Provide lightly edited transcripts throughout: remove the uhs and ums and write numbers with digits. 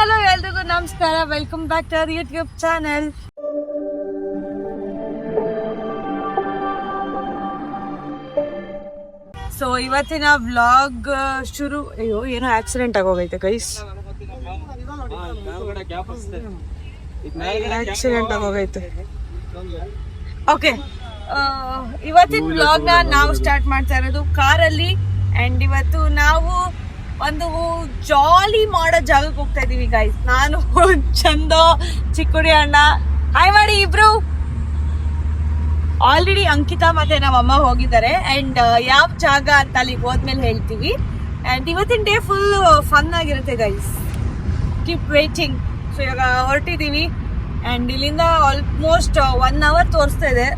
Hello ಎಲ್ರಿಗೂ ನಮಸ್ಕಾರ, welcome back to our YouTube channel. So ಇವತ್ತಿನ ವ್ಲಾಗ್ ಶುರು. ಅಯ್ಯೋ ಏನೋ ಆಕ್ಸಿಡೆಂಟ್ ಆಗೋಗೈತೆ ಗೈಸ್, ಆಕ್ಸಿಡೆಂಟ್ ಆಗೋಗೈತೆ. ಓಕೆ, ಇವತ್ತಿನ ವ್ಲಾಗ್ ನ ನಾವು ಸ್ಟಾರ್ಟ್ ಮಾಡ್ತಾ ಇರೋದು ಕಾರಲ್ಲಿ. ಅಂಡ್ ಇವತ್ತು ನಾವು ಒಂದು ಜಾಲಿ ಮಾಡೋ ಜಾಗಕ್ಕೆ ಹೋಗ್ತಾ ಇದೀವಿ ಗೈಸ್. ನಾನು ಚಂದ ಚಿಕ್ಕುಡಿ ಅಣ್ಣ ಹಾಯ್ ಮಾಡಿ ಇಬ್ರು. ಆಲ್ರೆಡಿ ಅಂಕಿತಾ ಮತ್ತೆ ನಮ್ಮ ಅಮ್ಮ ಹೋಗಿದ್ದಾರೆ. ಅಂಡ್ ಯಾವ ಜಾಗ ಅಂತ ಅಲ್ಲಿಗೆ ಹೋದ್ಮೇಲೆ ಹೇಳ್ತೀವಿ. ಅಂಡ್ ಇವತ್ತಿನ ಡೇ ಫುಲ್ ಫನ್ ಆಗಿರುತ್ತೆ ಗೈಸ್, ಕೀಪ್ ವೇಟಿಂಗ್. ಸೊ ಇವಾಗ ಹೊರಟಿದೀವಿ. ಅಂಡ್ ಇಲ್ಲಿಂದ ಆಲ್ಮೋಸ್ಟ್ 1 hour ತೋರಿಸ್ತಾ ಇದೆ.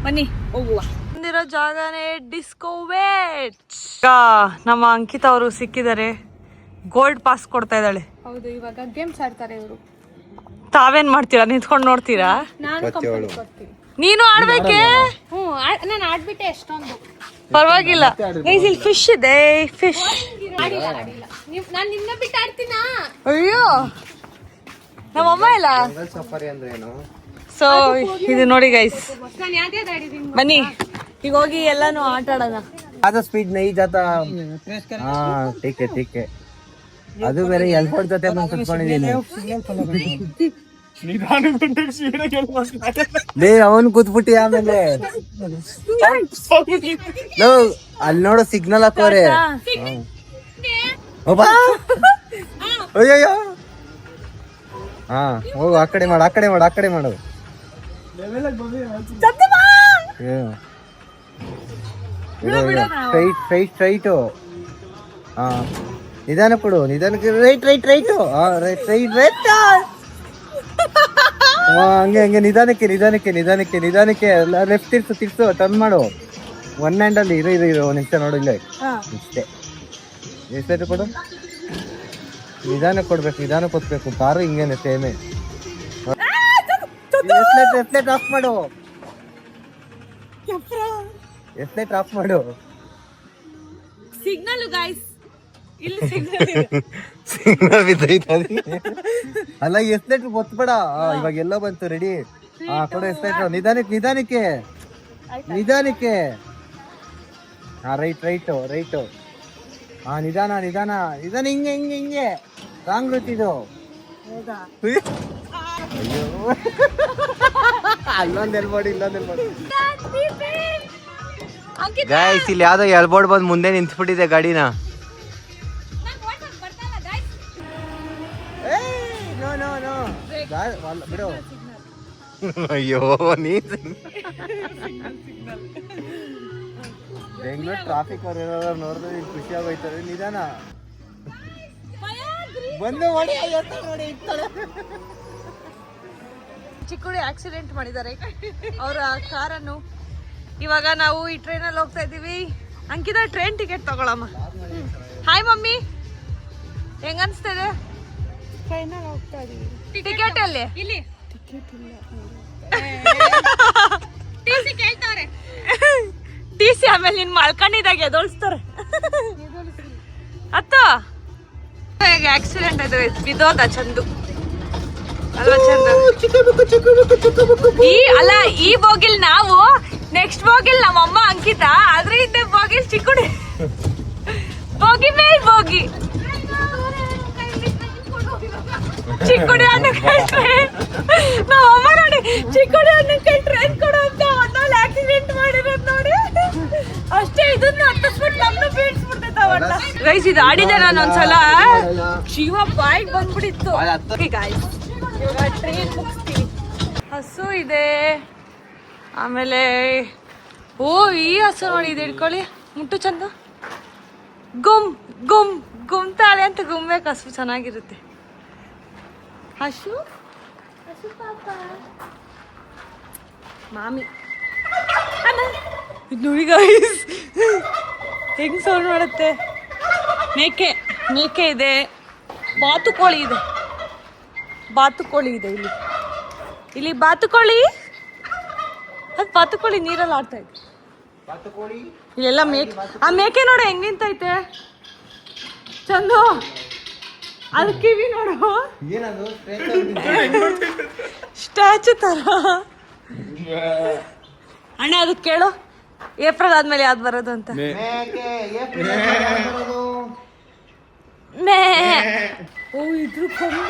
ಬನ್ನಿ ಹೋಗುವ. ಬಂದಿರೋ ಜಾಗನೇ ಡಿಸ್ಕೋ ವೇಟ್. ನಮ್ಮ ಅಂಕಿತಾ ಅವರು ಸಿಕ್ಕಿದ್ದಾರೆ, ಗೋಲ್ಡ್ ಪಾಸ್ ಕೊಡ್ತಾ ಇದ್ದಾಳೆ. ಹೌದು, ಇವಾಗ ಗೇಮ್ಸ್ ಆಡ್ತಾರೆ ಇವರು. ತಾವೇನ್ ಮಾಡ್ತೀರಾ, ನಿಂತ್ಕೊಂಡು ನೋಡ್ತೀರಾ? ನೀನು ಆಡ್ಬೇಕೆ? ನಾನು ಆಡ್ಬಿಟ್ಟೆ ಎಷ್ಟೊಂದು. ಪರವಾಗಿಲ್ಲ ಗೈಸ್, ಇಲ್ಲಿ ಫಿಶ್ ಇದೆ. ಫಿಶ್ ನಾನು ನಿನ್ನ ಬಿಟ್ಟು ಆಡ್ತೀನಾ? ಅಯ್ಯೋ ನಮ್ಮಮ್ಮ ಇಲ್ಲ. ಸೊ ಇದು ನೋಡಿ ಗೈಸ್, ಬನ್ನಿ ಈಗ ಹೋಗಿ ಎಲ್ಲಾನು ಆಟ ಆಡೋಣ. ज़्यादा स्पीड नहीं जाता. हाँ ठीक है ठीक है. ಅದು ಬೇರೆ ಎಲ್ಫೋರ್ಡ್ ಜೊತೆ ನಾನು ಕುತ್ಕೊಂಡಿದ್ದೀನಿ. ಲೇ ಅವನು ಕೂತ್ಬಿಟ್ಟಿ ಆಮೇಲೆ ಅಲ್ಲಿ ನೋಡೋ ಸಿಗ್ನಲ್ ಹಾಕೋರೆ. ಅಯ್ಯಯ್ಯೋ ಹಾ ಹೋಗು, ಆ ಕಡೆ ಮಾಡು, ಆ ಕಡೆ ಮಾಡು, ಆ ಕಡೆ ಮಾಡು. ಸ್ಟ್ರೈಟ್ ಹಾ, ನಿಧಾನ ಕೊಡು, ನಿಧಾನಕ್ಕೆ. ರೈಟ್ ಹಂಗೆ ನಿಧಾನಕ್ಕೆ. ಲೆಫ್ಟ್ ತಿರ್ಸು ಟರ್ನ್ ಮಾಡು. ಒನ್ ಹ್ಯಾಂಡ್ ಅಲ್ಲಿ ಇರು ಒಂದ್ ನಿಮಿಷ ನೋಡು. ಇಲ್ಲೇ ಇಷ್ಟೇ. ಎಷ್ಟೈತೆ ಕೊಡು. ನಿಧಾನ ಕೊಡ್ಬೇಕು, ನಿಧಾನ ಕೊಡ್ಬೇಕು. ಕಾರು ಹಿಂಗೇನೆ ಸೇಮೆ. ಎಸ್ಲೇಟ್ ಆಫ್ ಮಾಡು. ಎಸ್ಲೇಟ್ ಆಫ್ ಮಾಡು. ಸಿಗ್ನಲ್ ಗೈಸ್, ಇಲ್ಲಿ ಸಿಗ್ನಲ್ ಬಿದ್ದೈತೆ. ಅಲ್ಲ ಎಸ್ಲೇಟ್ ಒತ್ಬೇಡ. ಇವಾಗ ಎಲ್ಲ ಬಂತು, ರೆಡಿ. ಹಾ ಕೊಡು ಎಸ್ಲೇಟ್. ನಿಧಾನಕ್ಕೆ. ಹಾ ರೈಟ್. ಹಾ ನಿಧಾನ. ಹಿಂಗೆ ರಾಂಗ್ ರೂಟ್ ಇದು. ಅಯ್ಯೋ ಅಲ್ಲೊಂದು ಎಲ್ಬೋರ್ಡ್, ಇಲ್ಲೊಂದು ಎಲ್ಬೋರ್ಡ್. ಗೈಸ್ ಇಲ್ಲಿ ಯಾವ್ದೋ ಎಲ್ಬೋರ್ಡ್ ಬಂದು ಮುಂದೆ ನಿಂತ್ಬಿಟ್ಟಿದೆ ಗಾಡಿನ. ಬಿಡು. ಅಯ್ಯೋ ಬೆಂಗಳೂರು ಟ್ರಾಫಿಕ್ ಅವ್ರು ನೋಡಿದ್ರೆ ಖುಷಿ ಆಗೋಯ್ತಾರೆ. ನಿಧಾನ ಬಂದು ನೋಡಿ. ಚಿಕ್ಕುಳಿ ಆಕ್ಸಿಡೆಂಟ್ ಮಾಡಿದ್ದಾರೆ ಅವರ ಕಾರನ್ನು. ಇವಾಗ ನಾವು ಈ ಟ್ರೈನಲ್ಲಿ ಹೋಗ್ತಾ ಇದೀವಿ. ಅಂಕಿತ ಟ್ರೈನ್ ಟಿಕೆಟ್ ತಗೊಳಮ್ಮ. ಹಾಯ್ ಮಮ್ಮಿ, ಹೆಂಗ ಅನ್ಸ್ತಾ ಇದೆ? ಟ್ರೈನಲ್ಲಿ ಹೋಗ್ತಾ ಇದೀವಿ. ಟಿಕೆಟ್ ಅಲ್ಲಿ ಇಲ್ಲಿ ಟಿಕೆಟ್ ಇಲ್ಲ. ಟಿಸಿ ಕೇಳ್ತಾರೆ. ಟಿಸಿ ಆಮೇಲೆ ನಿನ್ ಮಲ್ಕೊಂಡಿದಾಗ ಎದೋಳಿಸ್ತಾರೆ. ಅತ್ತ ಹೇಗೆ ಆಕ್ಸಿಡೆಂಟ್ ಆಯ್ತು, ಬಿದ್ದೋದ ಚಂದು ಅಲ್ವಾ? ಚಂದ ಈ ಬೋಗಿಲ್ ನಾವು, ನೆಕ್ಸ್ಟ್ ಬೋಗಿಲ್ ನಮ್ಮಮ್ಮ ಅಂಕಿತಾ, ಅದ್ರ ಹಿಂದೆ ಬೋಗಿಲ್ ಚಿಕ್ಕುಡಿ. ಬೋಗಿ ಮೇಲ್ ಬೋಗಿ ಚಿಕ್ಕುಡಿ ಅಣ್ಣ ಟ್ರೈನ್. ನಮ್ಮಮ್ಮ ನೋಡಿ ಚಿಕ್ಕುಡಿ ಅಣ್ಣ ಟ್ರೈನ್ ಕೊಡು ಅಂತ ಒಂದಲ್ಲಿ ಆಕ್ಸಿಡೆಂಟ್ ಮಾಡಿರೋದು ನೋಡಿ. ಅಷ್ಟೇ, ಇದನ್ನ ಹತ್ತಿಸ್ಬಿಟ್ಟು ನಮ್ಮನ್ನು ಬೀಳ್ಸ್ಬಿಡ್ತೈತವಲ್ಲ ಗೈಸ್. ಇದು ಆಡಿದೆ ನಾನು ಒಂದ್ಸಲ, ಶಿವ ಬಾಯಿಗೆ ಬಂದ್ಬಿಟ್ಟಿತ್ತು. ಗೈಸ್ ಇವಾಗ ಟ್ರೈನ್ ಮುಗಿಸ್ತೀವಿ. ಹಸು ಇದೆ. ಆಮೇಲೆ ಓ ಈ ಹಸು ನೋಡಿ, ಇದು ಇಟ್ಕೊಳ್ಳಿ, ಮುಟ್ಟು ಚಂದ. ಗುಮ್ತಾಳೆ ಅಂತ ಗುಮ್ಬೇಕು. ಹಸು ಚೆನ್ನಾಗಿರುತ್ತೆ. ಹಸು ಪಾಪ ಮಾಮಿ. ಇದು ನೋಡಿ ಗೈಸ್ ಹೆಂಗ್ ಸೌಂಡ್ ಮಾಡುತ್ತೆ. ಮೇಕೆ ಇದೆ, ಬಾತುಕೋಳಿ ಇದೆ ಇಲ್ಲಿ ಬಾತುಕೋಳಿ. ಅದು ಬಾತುಕೋಳಿ ನೀರಲ್ಲಿ ಆಡ್ತಾ ಇದೆ. ಇಲ್ಲೆಲ್ಲ ಮೇಕೆ. ಆ ಮೇಕೆ ನೋಡಿ ಹೆಂಗ್ ನಿಂತೈತೆ ಚಂದು. ಅದು ಕಿವಿ ನೋಡು ಏನದು ಸ್ಟ್ಯಾಚು ತರ. ಅಣ್ಣ ಅದು ಕೇಳು, ಏಪ್ರಿಲ್ ಆದ್ಮೇಲೆ ಯಾವ್ದು ಬರೋದು ಅಂತ. ಮೇ ಓ ಇದ್ರ ಕೊಂಬು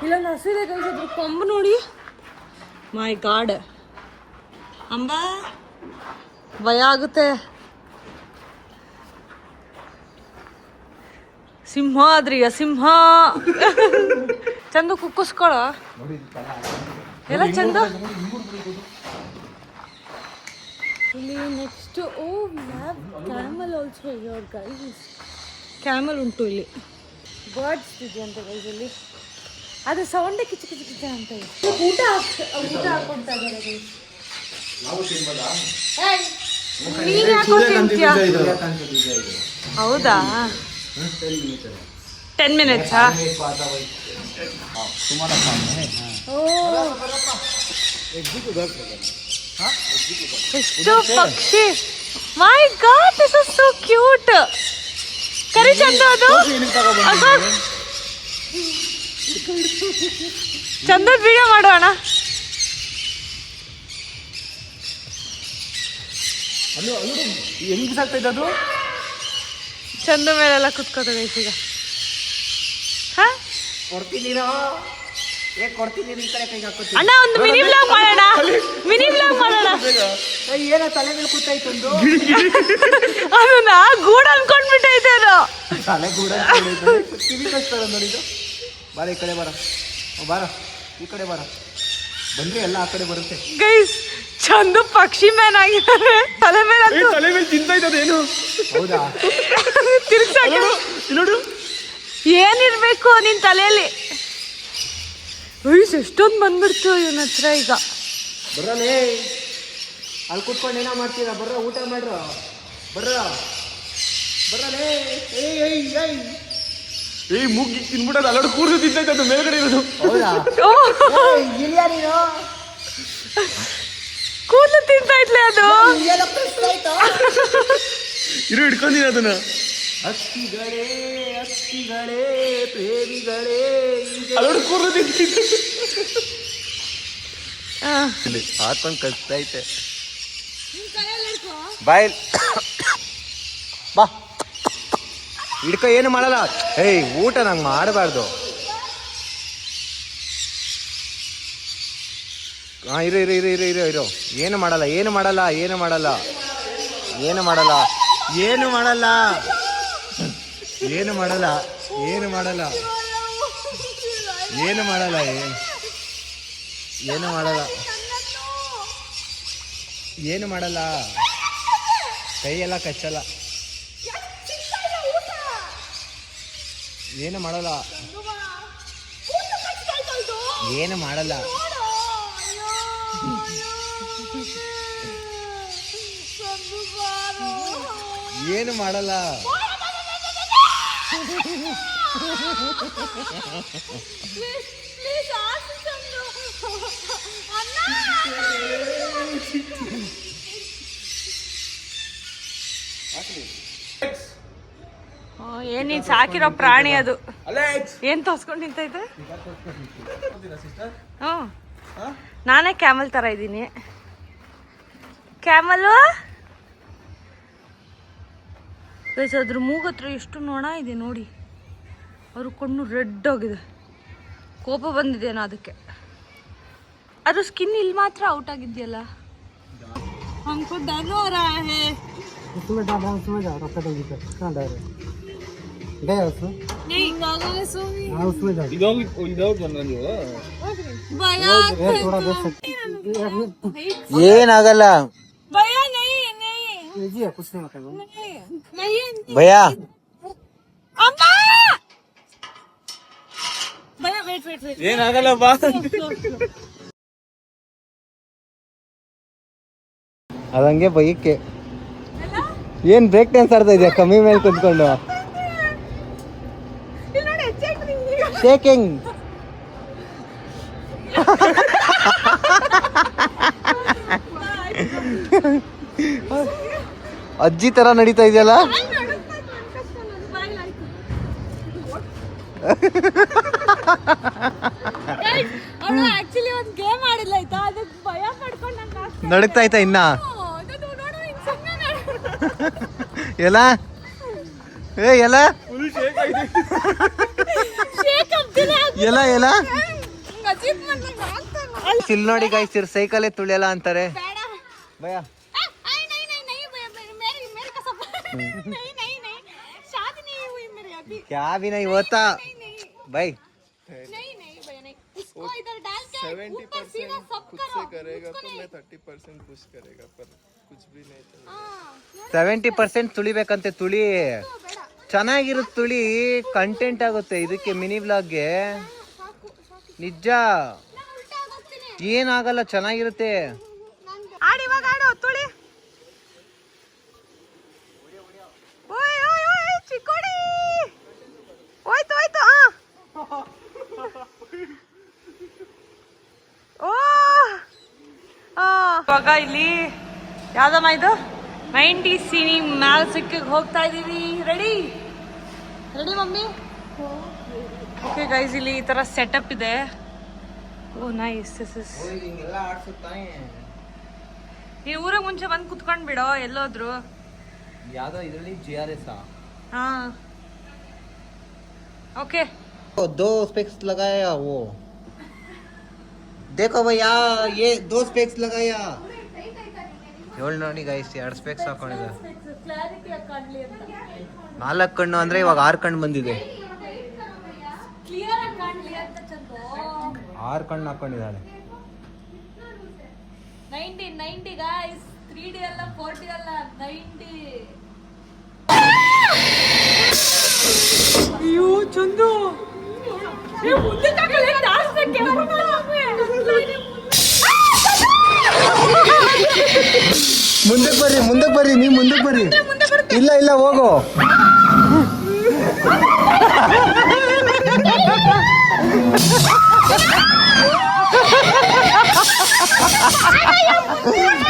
ಇಲ್ಲ, ಹಸಿದೆ ಕೈಸ್, ಇದ್ರ ಕೊಂಬು ನೋಡಿ. ಮೈ ಗಾಡ್ ಅಂಬಾ, ಭಯ ಆಗುತ್ತೆ. ಸಿಂಹ ಆದ್ರಿಯ ಸಿಂಹ. ಚಂದ ಕುಕ್ಕಿಸ್ಕೊಳ ಎಲ್ಲ ಚಂದ. ಇಲ್ಲಿ next oh camel also your guys. Camel ಉಂಟು ಇಲ್ಲಿ. ಬರ್ಡ್ಸ್ ಇದೆ ಅಂತ ಗೈಸ್ ಇಲ್ಲಿ. ಅದು ಸೌಂಡೇ ಕಿಚ ಕಿಚ ಕಿಚ ಅಂತ ಇದೆ. ಊಟ ಹಾಕೊಡ್ತಾ ಇದ್ದಾರೆ ಗೈಸ್. ನೀನ್ ಯಾಕೋ ತಿಂತೀಯ? ಹೌದಾ 10 minutes. ಎಷ್ಟು ಪಕ್ಷಿ. My god, this is so cute. ಕರಿ ಚಂದ ಅದು. ಚಂದ ವಿಡಿಯೋ ಮಾಡೋಣ. ಹೆಂಗ್ ಸಾಕ್ತಾ ಇದ್ದದು? ಚಂದ ಮೇಲೆಲ್ಲ ಕುತ್ಕೋತದೆ ಈಗ. ಹಾ ಅಣ್ಣ ಒಂದು ಮಿನಿ ಬ್ಲಾಗ್ ಮಾಡೋಣ. ಏನೋ ತಲೆ ಮೇಲೆ ಕೂತಾಯ್ತು. ಅದನ್ನ ಗೂಡು ಅನ್ಕೊಂಡ್ಬಿಟ್ಟೈತೆ ಅದು. ತಲೆ ಕೂಡ ಕಿವಿ ಕಚ್ತಾರ ನೋಡಿದ್ದು. ಬಾರ ಈ ಕಡೆ ಬಾರ, ಬಾರ ಈ ಕಡೆ ಬಾರ. ಬಂದ್ರೆ ಎಲ್ಲ ಆ ಕಡೆ ಬರುತ್ತೆ ಗೈಸ್. ಚಂದ ಪಕ್ಷಿ ಮ್ಯಾನ್ ಆಗಿದ್ದಾರೆ. ತಲೆ ಮೇಲೆ ತಿಂತಾ ಇದ್ದೇನು? ಹೌದಾ? ತಿರ್ಗ್ಸಾಕ ನೋಡು ಏನಿರ್ಬೇಕು ನಿನ್ ತಲೆಯಲ್ಲಿ. ಗೈಸ್ ಎಷ್ಟೊಂದು ಬಂದ್ಬಿಡ್ತು ಇವನ ಹತ್ರ ಈಗ. ಬರ್ರಲೇ, ಅಲ್ಲಿ ಕೂತ್ಕೊಂಡು ಏನೋ ಮಾಡ್ತೀರಾ? ಬರ್ರ, ಊಟ ಮಾಡ್ರ. ಬರ್ರಲೇ. ಮೂಗಿ ತಿನ್ಬಿಟ್ಟದ ಅಲ್ಲೋಡು ಕೂರ್ದು ತಿಂತೈತೆ ಅದು ಮೇಲ್ಗಡೆ ಇರೋದು. ಹೌದಾ? ಇಲ್ಲ ನೀನು ಕೂದಲು ತಿಂತಾ ಇದ್ಲೆ ಅದು. ಇರು ಹಿಡ್ಕೊಂಡಿನ ಅದನ್ನ. ಅಕ್ಕಿಗಳೇ ಪ್ರೇಮಿಗಳೇ ಅಲ್ಲೋಡು ಕೂರ್ದು ತಿಂತೈತೆ. ಹಾಕೊಂಡು ಕಚ್ತೈತೆ. ಬಾಯ್ ಬಾ ಹಿಡ್ಕೊ. ಏನು ಮಾಡಲ್ಲ. ಏಯ್ ಊಟ ನಂಗೆ ಮಾಡಬಾರ್ದು. ಹಾ ಇರು. ಏನು ಮಾಡಲ್ಲ. ಕೈಯೆಲ್ಲ ಕಚ್ಚಲ್ಲ. ಏನು ಮಾಡಲ್ಲ. ಏನ್ ನೀನ್ ಸಾಕಿರೋ ಪ್ರಾಣಿ ಅದು. ಏನ್ ತೋರ್ಸ್ಕೊಂಡು ನಿಂತೈತೆ? ನಾನೇ ಕ್ಯಾಮಲ್ ತರ ಇದ್ದೀನಿ. ಕ್ಯಾಮಲು ಅದ್ರ ಮೂಗತ್ರ ಎಷ್ಟು ನೋಣ ಇದೆ ನೋಡಿ. ಅವ್ರ ಕಣ್ಣು ರೆಡ್ ಆಗಿದೆ. ಕೋಪ ಬಂದಿದೇನೋ ಅದಕ್ಕೆ. ಅದ್ರ ಸ್ಕಿನ್ ಇಲ್ಲಿ ಮಾತ್ರ ಔಟ್ ಆಗಿದೆಯಲ್ಲ. हमको डर हो रहा है. उसमें जाओ रखा दो कहाँ डर है? गया उसमें? नहीं हाँ उसमें जाओ. विदाउट बन रही हो भैया थोड़ा देख सकते. ಏನಾಗಲ್ಲ भैया नहीं जी कुछ नहीं होता नहीं भैया. अम्मा भैया वेट ಏನಾಗಲ್ಲ ಬಾ. ಅದಂಗೆ ಬೈಕ್ಕೆ ಏನ್ ಬ್ರೇಕ್ ಡ್ಯಾನ್ಸ್ ಆಡ್ತಾ ಇದೆಯಾ ಕಮ್ಮಿ ಮೇಲೆ ಕುತ್ಕೊಂಡು? ಶೇಕಿಂಗ್. ಅಜ್ಜಿ ತರ ನಡೀತಾ ಇದೆಯಲ್ಲ. ಅವಳು ಆಕ್ಚುಲಿ ಒಂದು ಗೇಮ್ ಆಡಿಲ್ಲ ಆಯ್ತಾ, ಅದಕ್ಕೆ ಭಯ ಪಡ್ಕೊಂಡು ನಂಗೆ ಆಗ್ತಾ ನಡುಕ್ತಾ ಆಯ್ತಾ ಇನ್ನ ಎಲ್ಲ ಎಲ್ಲ ಎಲ್ಲ ಎಲ್ಲ ಇಲ್ಲಿ ನೋಡಿ ಗಾಯ್ಸ್ ಸೈಕಲೇ ತುಳಿಯಲ್ಲ ಅಂತಾರೆ ಭಯ. क्या भी नहीं होता भाई. 70% खुद से करेगा तो मैं 30% पुश करेगा पर कुछ भी नहीं चलेगा. 70% ತುಳಿಬೇಕಂತೆ. ತುಳಿ ಚೆನ್ನಾಗಿರುತ್ತೆ, ತುಳಿ ಕಂಟೆಂಟ್ ಆಗುತ್ತೆ ಇದಕ್ಕೆ, ಮಿನಿ ಬ್ಲಾಗ್ಗೆ. ನಿಜ ಏನಾಗಲ್ಲ, ಚೆನ್ನಾಗಿರುತ್ತೆ. ಆಡಿ ಇವಾಗ ಆಡು ತುಳಿ. ಓಯ್ ಓಯ್ ಓಯ್ ಚಿಕ್ಕೋಡಿ ಹೋಯ್ತು ಹೋಯ್ತು. ಇವಾಗ ಇಲ್ಲಿ ಯಾವ್ದಮ್ಮ ಇದು 90 ಸಿನಿ ಮ್ಯಾಲ್ಸಿಕ್ಗೆ ಹೋಗ್ತಾ ಇದೀವಿ. Ready ready mummy? Okay guys, ಇಲ್ಲಿ ಈ ತರ ಸೆಟಪ್ ಇದೆ. ಓ ನೈಸ್. ಈ ಊರಿಗೆ ಮುಂಚೆ ಬಂದು ಕುತ್ಕೊಂಡ್ ಬಿಡೋ ಎಲ್ಲೋದ್ರು. ಯಾವ್ದೋ ಇದರಲ್ಲಿ GRS. ಹಾ ಓಕೆ. दो स्पेक्स लगाया वो, देखो भैया ये 2 स्पेक्स लगाया. ಏಳು ನೋಡಿ ಗೈಸ್, 2 ಸ್ಪೆಕ್ಸ್ ಹಾಕೊಂಡಿದೆ. 4 ಕಣ್ಣು ಅಂದ್ರೆ ಇವಾಗ 6 ಕಣ್ಣು ಬಂದಿದೆ. 6 ಕಣ್ಣು ಹಾಕೊಂಡಿದ್ದಾಳೆ. 90 ಗೈಸ್, 3D ಅಲ್ಲ 4D ಅಲ್ಲ 90. ಅಯ್ಯೋ ಚಂದು, ಮುಂದೆ ತಗೊಳ್ಳಿ ದಾಸ್ತಿಗೆ. ಮುಂದಕ್ಕೆ ಬರ್ರಿ, ಮುಂದಕ್ಕೆ ಬರ್ರಿ, ನೀವು ಮುಂದಕ್ಕೆ ಬರ್ರಿ. ಇಲ್ಲ ಇಲ್ಲ ಹೋಗು.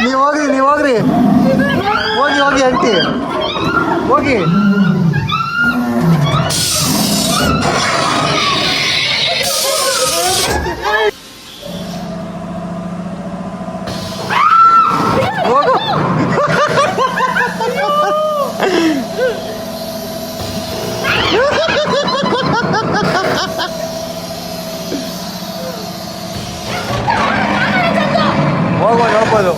ನೀವು ಹೋಗ್ರಿ, ನೀವು ಹೋಗ್ರಿ, ಹೋಗಿ ಹೋಗಿ ಆಂಟಿ ಹೋಗಿ. ಹೋಗು. ಹೋಗ್ಬೋದು ಹೋಗ್ಬೋದು.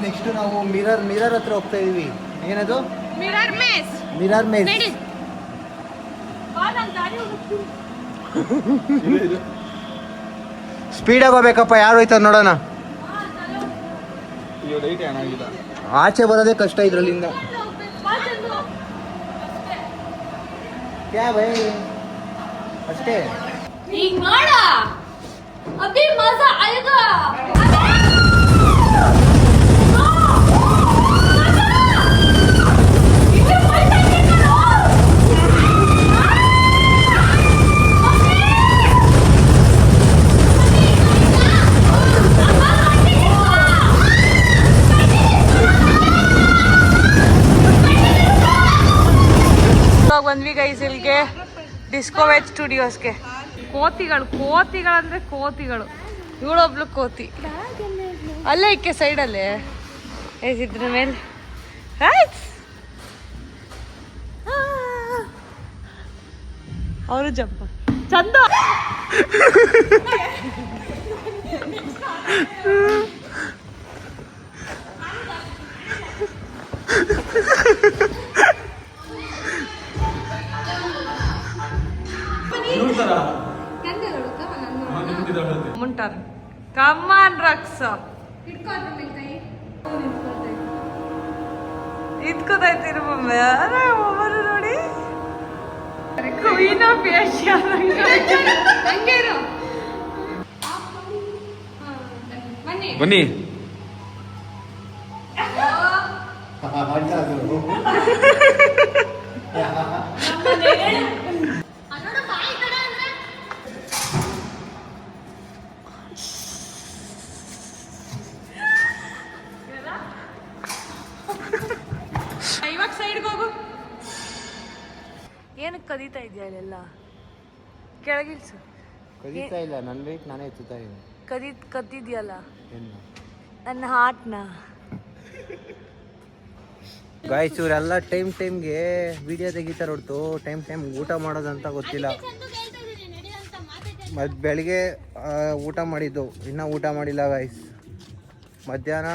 ನೆಕ್ಸ್ಟ್ ನಾವು ಮಿರರ್ ಹತ್ರ ಹೋಗ್ತಾ ಇದೀವಿ. ಏನದು? ಮಿರರ್ ಮೇಸ್. ಮಿರರ್ ಮೇಸ್. ಸ್ಪೀಡಾಗಿ ಹೋಗ್ಬೇಕಪ್ಪ, ಯಾರು ಹೋಯ್ತಾರ ನೋಡೋಣ. ये लाइट ಏನಾಗಿಲ್ಲ, ಆಚೆ ಬರೋದೇ ಕಷ್ಟ ಇದ್ರಲ್ಲಿಂದ. ಕ್ಯಾ ಭೈ ಅಷ್ಟೇ. ಈಗ ಮಾಡ ಅಭಿ ಮಜಾ ಆಯೇಗಾ. ಬಂದ್ವಿ ಗೈಸ್ ಇಲ್ಲಿಗೆ ಡಿಸ್ಕೋ ವೆಜ್ ಸ್ಟುಡಿಯೋಸ್ಗೆ. ಕೋತಿಗಳಂದ್ರೆ ಕೋತಿಗಳು. ಇವಳೊಬ್ಳು ಕೋತಿ ಅಲ್ಲೇ ಇಕ್ಕೆ ಸೈಡಲ್ಲೇ ಇದ್ರ ಮೇಲೆ ಅವರು ಜಂಪ ಚಂದ. ಮುಂಟಾರ ಕಮ್ಮಾನ್ ರಕ್ಸ ಇದ್ಕೋದೈತಿರು ಮಮ್ಮಿ. ಅರೆ ಒಬ್ಬರು ನೋಡಿ ಕ್ವೀನ್ ಆಫ್ ಏಷ್ಯಾ. ಬನ್ನಿ ಇವಾಗ ಸೈಡ್ಗೆ ಹೋಗು. ಏನಕ್ಕೆ ಕದೀತಾ ಇದೆಯಾ ಅಲ್ಲೆಲ್ಲ? ಕೆಳಗಿಲ್ಸು. ಕದೀತಾ ಇಲ್ಲ, ನನ್ನ ವೆಯ್ಟ್ ನಾನೇ ಎತ್ತುತ್ತಾ ಇದ್ದೀನಿ. ಕದ್ದಿದ್ಯಲ್ಲ ಏನು ನನ್ನ ಹಾರ್ಟ್ನ. ಗಾಯ್ಸ್ ಇವರೆಲ್ಲ ಟೈಮ್ಗೆ ವಿಡಿಯೋ ತೆಗಿತಾರೆ ಹೊರತು ಟೈಮ್ ಊಟ ಮಾಡೋದಂತ ಗೊತ್ತಿಲ್ಲ. ಮತ್ತು ಬೆಳಿಗ್ಗೆ ಊಟ ಮಾಡಿದ್ದು, ಇನ್ನೂ ಊಟ ಮಾಡಿಲ್ಲ ಗಾಯ್ಸ್. ಮಧ್ಯಾಹ್ನ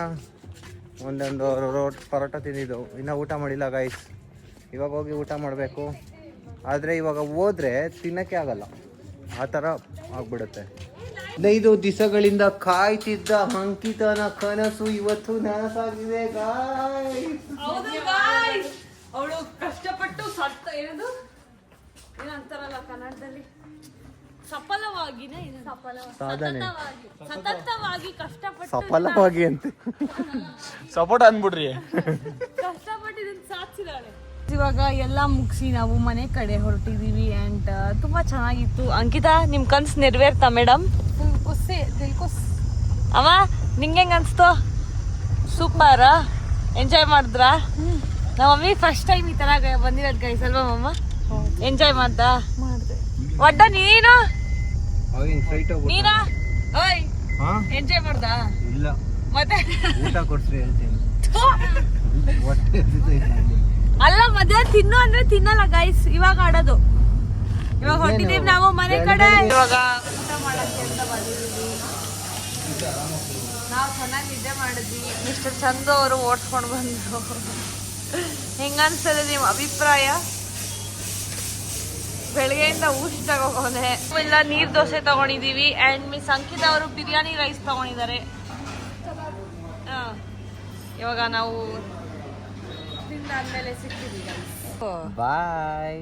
ಒಂದೊಂದು ಪರೋಟ ತಿಂದಿದ್ದು, ಇನ್ನೂ ಊಟ ಮಾಡಿಲ್ಲ ಗಾಯ್ಸ್. ಇವಾಗ ಹೋಗಿ ಊಟ ಮಾಡಬೇಕು. ಆದರೆ ಇವಾಗ ಹೋದರೆ ತಿನ್ನೋಕ್ಕೆ ಆಗಲ್ಲ, ಆ ಥರ ಆಗ್ಬಿಡುತ್ತೆ. 15 ದಿವಸಗಳಿಂದ ಕಾಯ್ತಿದ್ದ ಅಂಕಿತನ ಕನಸು ಇವತ್ತು ನನಸಾಗಿದೆ ಗಾಯ್ಸ್. ಅವಳು ಕಷ್ಟಪಟ್ಟು ಏನಂತಾರಲ್ಲ ಕನ್ನಡದಲ್ಲಿ, ಸತತವಾಗಿ ಕಷ್ಟಪಟ್ಟು ಸಫಲವಾಗಿ ಅಂತ ಸಪೋರ್ಟ್ ಅಂದ್ಬಿಡ್ರಿ. ಕಷ್ಟಪಟ್ಟು ಇದನ್ನ ಸಾಧಿಸಿದಾಳೆ. ಇವಾಗ ಎಲ್ಲ ಮುಗಿಸಿ ನಾವು ಮನೆ ಕಡೆ ಹೊರಟಿದೀವಿ ಆ್ಯಂಡ್ ತುಂಬ ಚೆನ್ನಾಗಿತ್ತು. ಅಂಕಿತಾ, ನಿಮ್ಮ ಕನ್ಸು ನೆರವೇರ್ತಾ ಮೇಡಮ್? ಅಮ್ಮ ನಿಂಗೆ ಹೆಂಗೆ ಅನಿಸ್ತು? ಸೂಪರಾ? ಎಂಜಾಯ್ ಮಾಡಿದ್ರಾ? ನಮ್ಮ ಮಮ್ಮಿ ಫಸ್ಟ್ ಟೈಮ್ ಈ ಥರ ಬಂದಿರೋದು ಗೈಸ್ ಅಲ್ವಾ ಮಮ್ಮ? ಎಂಜಾಯ್ ಮಾಡ್ದಾ? ಒಡ್ಡ ನೀನು ನೀನಾ? ಓಯ್ ಎಂಜಾಯ್ ಮಾಡ್ದಾ? ಇಲ್ಲ ಮತ್ತೆ ಊಟ ಕೊಡ್ಸ್ರಿ ಹೇಳ್ತೀನಿ. ಅಲ್ಲ ಮಧ್ಯಾಹ್ನ ತಿನ್ನು ಅಂದ್ರೆ ತಿನ್ನಲ್ಲ ಗೈಸ್. ಇವಾಗ ಆಡೋದು. ಇವಾಗ ಹೊಟ್ಟಿದೀವಿ ನಾವು ಮನೆ ಕಡೆ. ಇವಾಗ ಊಟ ಮಾಡಕ್ಕೆ ಅಂತ ಬಂದಿದ್ದೀವಿ. ನಾವು ಚೆನ್ನಾಗಿ ನಿದ್ದೆ ಮಾಡಿದ್ವಿ. ಮಿಸ್ಟರ್ ಚಂದು ಅವರು ಓಡಿಸ್ಕೊಂಡು ಬಂದ್ರು. ಹೆಂಗನ್ಸಲ್ಲ ನಿಮ್ಮ ಅಭಿಪ್ರಾಯ? ಬೆಳಗ್ಗೆಯಿಂದ ಊಟ ತಗೋನೆ ಇಲ್ಲ, ನೀರ್ ದೋಸೆ ತಗೊಂಡಿದೀವಿ ಅಂಡ್ ಮಿಸ್ ಅಂಕಿತಾ ಅವರು ಬಿರಿಯಾನಿ ರೈಸ್ ತಗೊಂಡಿದ್ದಾರೆ. ಇವಾಗ ನಾವು ತಿಂದಾದ್ಮೇಲೆ ಸಿಗ್ತೀವಿ ಬಾಯ್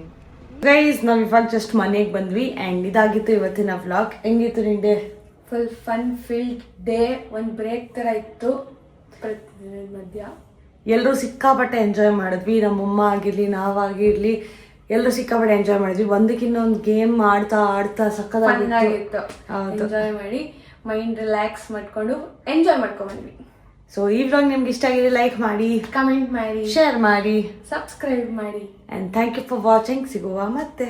ಗೈಸ್. ನಾವು ಇವಾಗ ಜಸ್ಟ್ ಮನೆಗೆ ಬಂದ್ವಿ ಅಂಡ್ ಇದಾಗಿತ್ತು ಇವತ್ತಿನ ವ್ಲಾಗ್. ಹೆಂಗಿತ್ತು ನಿನ್ day? Full fun field day. ಒಂದು ಬ್ರೇಕ್ ತರ ಇತ್ತು ಮಧ್ಯ. ಎಲ್ಲರೂ ಸಿಕ್ಕಾಪಟ್ಟೆ ಎಂಜಾಯ್ ಮಾಡಿದ್ವಿ. ನಮ್ಮಮ್ಮ ಆಗಿರ್ಲಿ, ನಾವಾಗಿರ್ಲಿ, ಎಲ್ಲರೂ ಸಿಕ್ಕಾಪಟ್ಟೆ ಎಂಜಾಯ್ ಮಾಡಿದ್ವಿ. ಒಂದಕ್ಕಿನ್ನೊಂದು ಗೇಮ್ ಆಡ್ತಾ ಸಕ್ಕತ್ತಾಗಿತ್ತು. ಎಂಜಾಯ್ ಮಾಡಿ ಮೈಂಡ್ ರಿಲ್ಯಾಕ್ಸ್ ಮಾಡ್ಕೊಂಡು ಎಂಜಾಯ್ ಮಾಡ್ಕೊಂಡ್ಬಂದ್ವಿ. ಸೊ ಈ ವ್ಲಾಗ್ ನಿಮ್ಗೆ ಇಷ್ಟ ಆಗಿದೆ ಲೈಕ್ ಮಾಡಿ, ಕಮೆಂಟ್ ಮಾಡಿ, ಶೇರ್ ಮಾಡಿ, ಸಬ್ಸ್ಕ್ರೈಬ್ ಮಾಡಿ and thank you for watching. ಸಿಗುವ ಮತ್ತೆ.